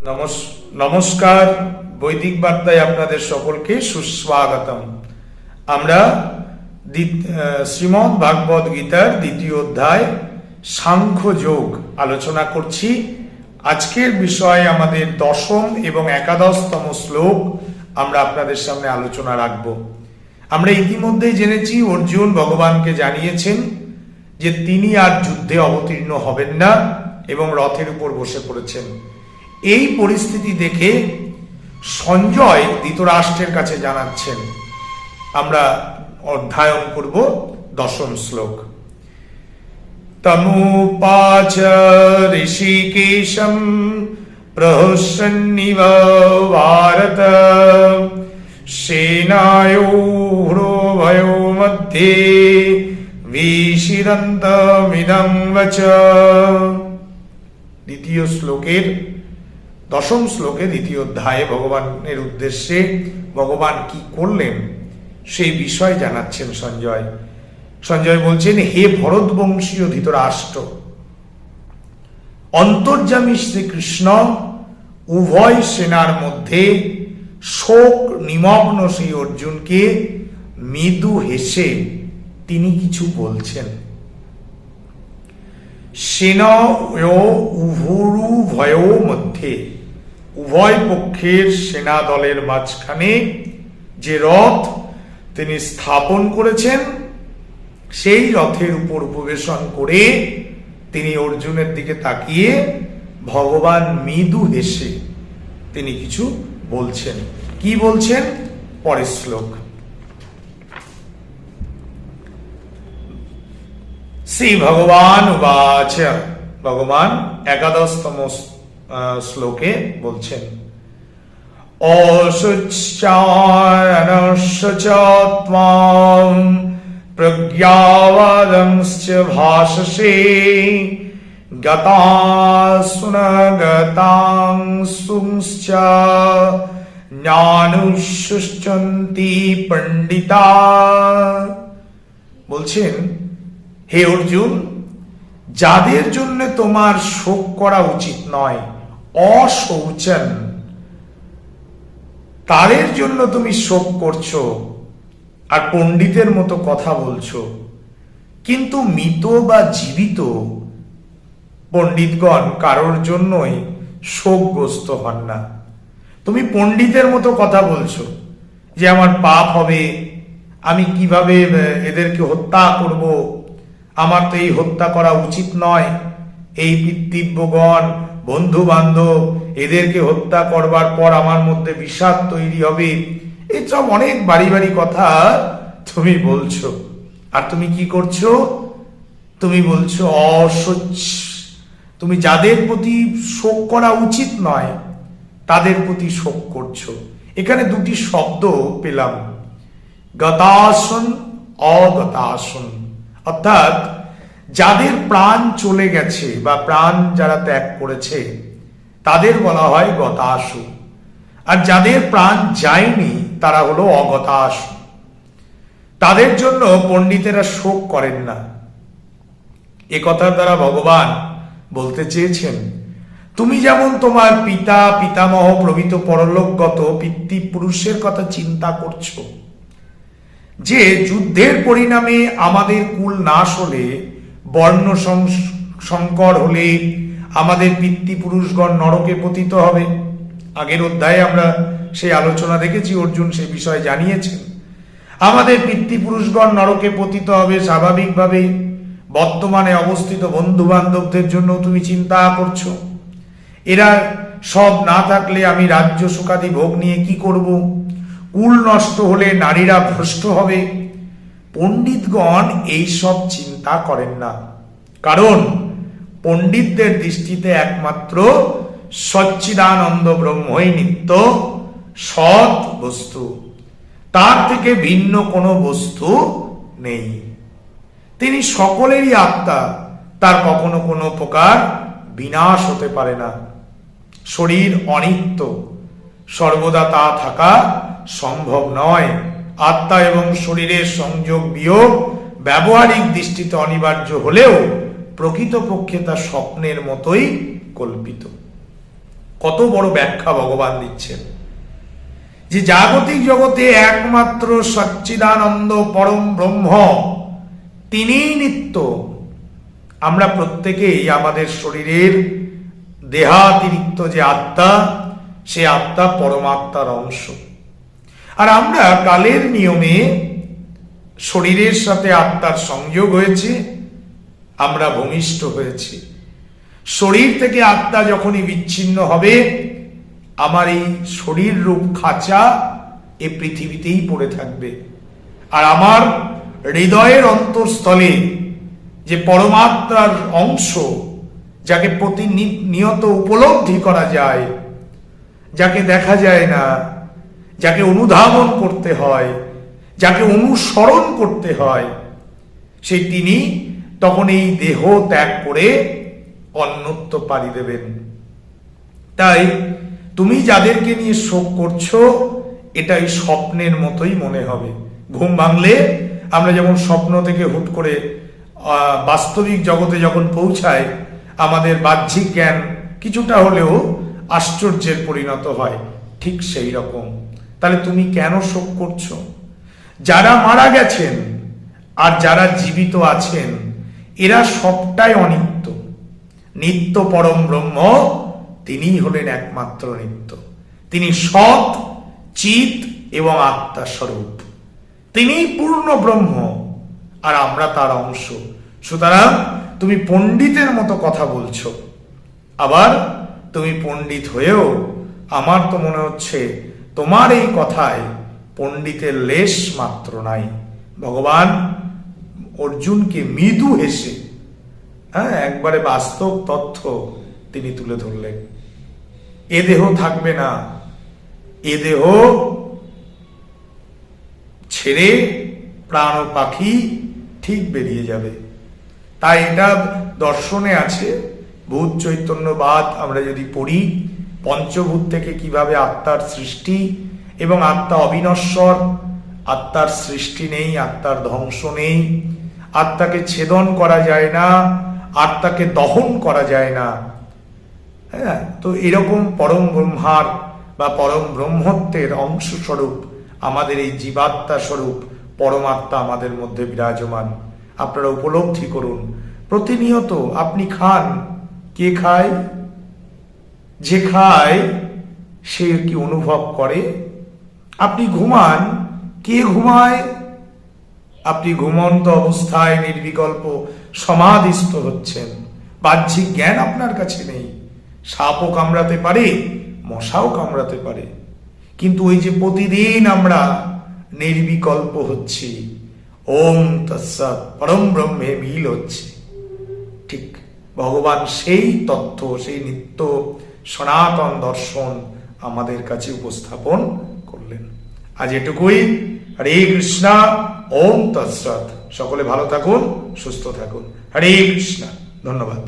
নমস্কার, বৈদিক বার্তায় আপনাদের সকলকে সুস্বাগতম। আমরা শ্রীমদ্ ভাগবত গীতার দ্বিতীয় অধ্যায় সাংখ্য যোগ আলোচনা করছি। আজকের বিষয় আমাদের দশম এবং একাদশতম শ্লোক আমরা আপনাদের সামনে আলোচনা রাখব। আমরা ইতিমধ্যেই জেনেছি অর্জুন ভগবানকে জানিয়েছেন যে তিনি আর যুদ্ধে অবতীর্ণ হবেন না এবং রথের উপর বসে পড়েছেন। এই পরিস্থিতি দেখে সঞ্জয় ধৃতরাষ্ট্রের কাছে জানাচ্ছেন। আমরা অধ্যয়ন করব দশম শ্লোক। তমুপাচ ঋষিকেশম প্রহসন্নিব ভারত সেনায়োর্ভয়ো মধ্যে বিশিরন্তমিদং বচ। দ্বিতীয় শ্লোকের দশম শ্লোকে দ্বিতীয় অধ্যায়ে ভগবানের উদ্দেশ্যে ভগবান কি করলেন সেই বিষয় জানাচ্ছেন সঞ্জয়। সঞ্জয় বলছেন, হে ভরতবংশীয় ধৃতরাষ্ট্র, অন্তর্যামী শ্রীকৃষ্ণ উভয় সেনার মধ্যে শোক নিমগ্ন সেই অর্জুনকে মৃদু হেসে তিনি কিছু বলছেন। সেনা উভয় মধ্যে, উভয় পক্ষের সেনা দলের মাঝখানে যে রথ তিনি স্থাপন করেছেন সেই রথের উপর উপবেশন করে তিনি অর্জুনের দিকে তাকিয়ে ভগবান মৃদু হেসে তিনি কিছু বলছেন। কি বলছেন? পরের শ্লোক। শ্রী ভগবান উবাচ, ভগবান একাদশতম শ্লোকে বলছেন, অশুচ্চানশ্বচত্মাম প্রজ্ঞাবাদংশ্চ ভাষসে গতাসুনগতাংশুশ্চ জ্ঞানুশুষ্যন্তি পণ্ডিতা। বলছেন, হে অর্জুন, যাদের জন্য তোমার শোক করা উচিত নয়, অশৌচন, তাদের জন্য তুমি শোক করছো আর পণ্ডিতের মতো কথা বলছো, কিন্তু মৃত বা জীবিত পণ্ডিতগণ কারোর জন্যই শোকগ্রস্ত হন না। তুমি পণ্ডিতের মতো কথা বলছো যে আমার পাপ হবে, আমি কিভাবে এদেরকে হত্যা করব, আমার তো এই হত্যা করা উচিত নয়, এই পিতৃব্যগণ বন্ধু বান্ধব এদেরকে হত্যা করবার পর আমার মধ্যে বিষাদ তৈরি হবে, এইসব অনেক বাড়ি বাড়ি কথা তুমি বলছো। আর তুমি কি করছো? তুমি বলছো অসহ্য, তুমি যাদের প্রতি শোক করা উচিত নয় তাদের প্রতি শোক করছো। এখানে দুটি শব্দ পেলাম, গতাসন, অগতাসন, অর্থাৎ যাদের প্রাণ চলে গেছে বা প্রাণ যারা ত্যাগ করেছে তাদের বলা হয় গতাসু, আর যাদের প্রাণ যায়নি তারা হলো অগতাসু। তাদের জন্য পণ্ডিতেরা শোক করেন না। এ কথার দ্বারা ভগবান বলতে চেয়েছেন, তুমি যেমন তোমার পিতা পিতামহ প্রভৃত পরলোকগত পিতৃপুরুষের কথা চিন্তা করছো, যে যুদ্ধের পরিণামে আমাদের কুল নাশ হলে, বর্ণ সংকর হলে আমাদের পিতৃপুরুষগণ নরকে পতিত হবে। আগের অধ্যায়ে আমরা সেই আলোচনা দেখেছি, অর্জুন সেই বিষয়ে জানিয়েছেন। আমাদের পিতৃপুরুষগণ নরকে পতিত হবে স্বাভাবিকভাবে। বর্তমানে অবস্থিত বন্ধু বান্ধবদের জন্য তুমি চিন্তা করছো, এরা সব না থাকলে আমি রাজ্য সুখাদি ভোগ নিয়ে কি করব? কুল নষ্ট হলে নারীরা ভ্রষ্ট হবে। পণ্ডিতগণ এই সব চিন্তা করেন না, কারণ পণ্ডিতদের দৃষ্টিতে একমাত্র সচ্চিদানন্দ ব্রহ্মই নিত্য সৎ বস্তু, তার থেকে ভিন্ন কোনো বস্তু নেই। তিনি সকলেরই আত্মা, তার কখনো কোনো প্রকার বিনাশ হতে পারে না। শরীর অনিত্য, সর্বদা তা থাকা সম্ভব নয়। আত্মা এবং শরীরের সংযোগ বিয়োগ ব্যবহারিক দৃষ্টিতে অনিবার্য হলেও প্রকৃতপক্ষে তা স্বপ্নের মতোই কল্পিত। কত বড় ব্যাখ্যা ভগবান দিচ্ছেন যে জাগতিক জগতে একমাত্র সচ্চিদানন্দ পরম ব্রহ্ম, তিনিই নিত্য। আমরা প্রত্যেকেই আমাদের শরীরের দেহাতিরিক্ত যে আত্মা, সে আত্মা পরমাত্মার অংশ। আর আমরা কালের নিয়মে শরীরের সাথে আত্মার সংযোগ হয়েছে, আমরা ভূমিষ্ঠ হয়েছি। শরীর থেকে আত্মা যখনই বিচ্ছিন্ন হবে, আমার এই শরীর রূপ খাঁচা এ পৃথিবীতেই পড়ে থাকবে। আর আমার হৃদয়ের অন্তঃস্থলে যে পরমাত্মার অংশ, যাকে প্রতিনিয়ত উপলব্ধি করা যায়, যাকে দেখা যায় না, যাকে অনুধাবন করতে হয়, যাকে অনুসরণ করতে হয়, সেই তিনি তখন এই দেহ ত্যাগ করে অন্যত্র পাড়ি দেবেন। তাই তুমি যাদেরকে নিয়ে শোক করছো, এটাই স্বপ্নের মতোই মনে হবে। ঘুম ভাঙলে আমরা যেমন স্বপ্ন থেকে হুট করে বাস্তবিক জগতে যখন পৌঁছায়, আমাদের বাহ্যিক জ্ঞান কিছুটা হলেও আশ্চর্যের পরিণত হয়, ঠিক সেই রকম। তাহলে তুমি কেন শোক করছো? যারা মারা গেছেন আর যারা জীবিত আছেন, এরা সবটাই অনিত্য। নিত্য পরম ব্রহ্ম, তিনিই হলেন একমাত্র নিত্য। তিনি সৎ, চিৎ এবং আত্মা স্বরূপ। তিনিই পূর্ণ ব্রহ্ম, আর আমরা তার অংশ। সুতরাং তুমি পণ্ডিতের মতো কথা বলছো, আবার তুমি পণ্ডিত হয়েও আমার তো মনে হচ্ছে তোমার এই কথায় পণ্ডিতের লেশ মাত্র নাই। ভগবান অর্জুনকে মৃদু হেসে একবারে বাস্তব তথ্য তিনি তুলে ধরলেন। এ দেহ থাকবে না, এ দেহ ছেড়ে প্রাণ ও পাখি ঠিক বেরিয়ে যাবে। তাই এটা দর্শনে আছে, ভূত চৈতন্যবাদ আমরা যদি পড়ি, পঞ্চভূত থেকে কিভাবে আত্মার সৃষ্টি, এবং আত্মা অবিনশ্বর, আত্মার সৃষ্টি নেই, আত্মার ধ্বংস নেই, আত্মাকে ছেদন করা যায় না, আত্মাকে দহন করা যায় না। হ্যাঁ, তো এরকম পরম ব্রহ্মার বা পরম ব্রহ্মত্বের অংশ স্বরূপ আমাদের এই জীবাত্মা স্বরূপ পরমাত্মা আমাদের মধ্যে বিরাজমান। আপনারা উপলব্ধি করুন, প্রতিনিয়ত আপনি খান, কে খায়? যে খায় সে কি অনুভব করে? আপনি ঘুমান, কে ঘুমায়? আপনি ঘুমন্ত অবস্থায় নির্বিকল্প সমাধিস্থ হচ্ছেন, বাহ্যিক জ্ঞান আপনার কাছে নেই। সাপও কামড়াতে পারে, মশাও কামড়াতে পারে, কিন্তু ওই যে প্রতিদিন আমরা নির্বিকল্প হচ্ছি, ওম তৎসৎ পরম ব্রহ্মে মিল হচ্ছে, ঠিক ভগবান সেই তথ্য, সেই নিত্য সনাতন দর্শন আমাদের কাছে উপস্থাপন করলেন। আজ এটুকুই। হরে কৃষ্ণ, ওম তৎসৎ। সকলে ভালো থাকুন, সুস্থ থাকুন। হরে কৃষ্ণ, ধন্যবাদ।